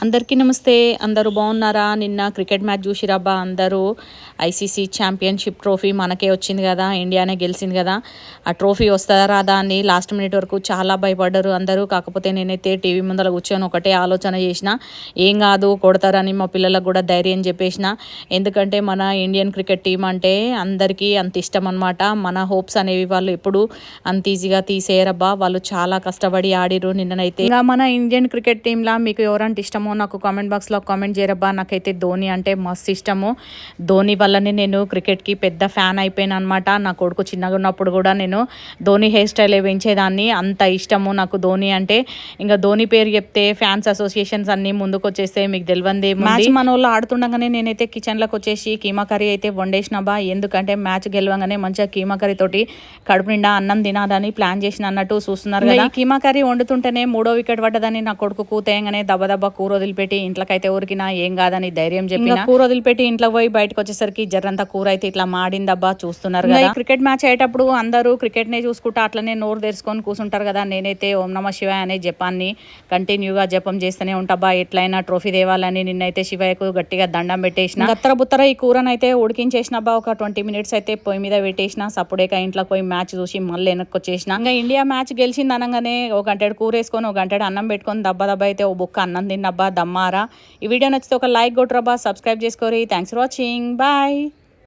అందరికీ నమస్తే. అందరూ బాగున్నారా? నిన్న క్రికెట్ మ్యాచ్ చూసిరబ్బా అందరూ. ఐసీసీ ఛాంపియన్షిప్ ట్రోఫీ మనకే వచ్చింది కదా, ఇండియానే గెలిచింది కదా. ఆ ట్రోఫీ వస్తుందా రాదా అని లాస్ట్ మినిట్ వరకు చాలా భయపడ్డారు అందరూ. కాకపోతే నేనైతే టీవీ ముందర కూర్చొని ఒకటే ఆలోచన చేసిన, ఏం కాదు కొడతారని మా పిల్లలకు కూడా ధైర్యం చెప్పేసిన. ఎందుకంటే మన ఇండియన్ క్రికెట్ టీం అంటే అందరికీ అంత ఇష్టం అనమాట. మన హోప్స్ అనేవి వాళ్ళు ఎప్పుడు అంత ఈజీగా తీసేయరబ్బా. వాళ్ళు చాలా కష్టపడి ఆడిరు నిన్ననైతే. ఇంకా మన ఇండియన్ క్రికెట్ టీంలా మీకు ఎవరంటే ఇష్టమో నాకు కామెంట్ బాక్స్లో కామెంట్ చేయరబ్బా. నాకైతే ధోని అంటే మస్తు ఇష్టము. ధోని వల్లనే నేను క్రికెట్కి పెద్ద ఫ్యాన్ అయిపోయాను అనమాట. నా కొడుకు చిన్నగా ఉన్నప్పుడు కూడా నేను ధోని హెయిర్ స్టైల్ వేయించేదాన్ని, అంత ఇష్టము నాకు ధోని అంటే. ఇంకా ధోని పేరు చెప్తే ఫ్యాన్స్ అసోసియేషన్స్ అన్నీ ముందుకు వచ్చేస్తే మీకు తెలియంది. మ్యాచ్ మన వాళ్ళు ఆడుతుండగానే నేనైతే కిచెన్లోకి వచ్చేసి కీమా కర్రీ అయితే వండేసినబ్బా. ఎందుకంటే మ్యాచ్ గెలవగానే మంచిగా కీమా కర్రీ తోటి కడుపు నిండా అన్నం తినాలని ప్లాన్ చేసిన అన్నట్టు చూస్తున్నారు కదా. ఈ కీమా కర్రీ వండుతుంటేనే 3వ వికెట్ పడ్డదని నా కొడుకు కూతేయంగానే దెబ్బ కూర వదిలిపెట్టి ఇంట్లోకైతే ఊరికినా ఏం కాదని ధైర్యం చెప్పిన. కూర వదిలిపెట్టి ఇంట్లో పోయి బయటకు వచ్చేసరికి జర్రంతా కూర అయితే ఇట్లా మాడిందబ్బా. చూస్తున్నారు కదా. క్రికెట్ మ్యాచ్ అయ్యేటప్పుడు అందరూ క్రికెట్ నే చూసుకుంటా అట్లనే నోరు తెరుచుకొని కూర్చుంటారు కదా. నేనైతే ఓం నమ శివాయ అనే జపాన్ని కంటిన్యూగా జపం చేస్తూనే ఉంటాబా. ఎట్లయినా ట్రోఫీ తేవాలని నిన్నైతే శివయ్యకు గట్టిగా దండం పెట్టేసిన. గత్తర బుత్తర ఈ కూరనైతే ఉడికించేసినబ్బా. ఒక 20 minutes అయితే పొయ్యి మీద పెట్టేసిన. సప్పుడేక ఇంట్లో పోయి మ్యాచ్ చూసి మళ్ళీ వెనక్కి వచ్చేసిన. ఇంకా ఇండియా మ్యాచ్ గెలిచింది అనగానే ఒక గంటెడు కూర వేసుకొని ఒక గంటెడు అన్నం పెట్టుకొని దెబ్బ అయితే ఓ బుక్క అన్నం తిన్నబ్బా దమ్మారా. ఈ వీడియో నచ్చితే ఒక లైక్ కొట్టరబ్బా, సబ్స్క్రైబ్ చేసుకోరి. Thanks for watching, bye.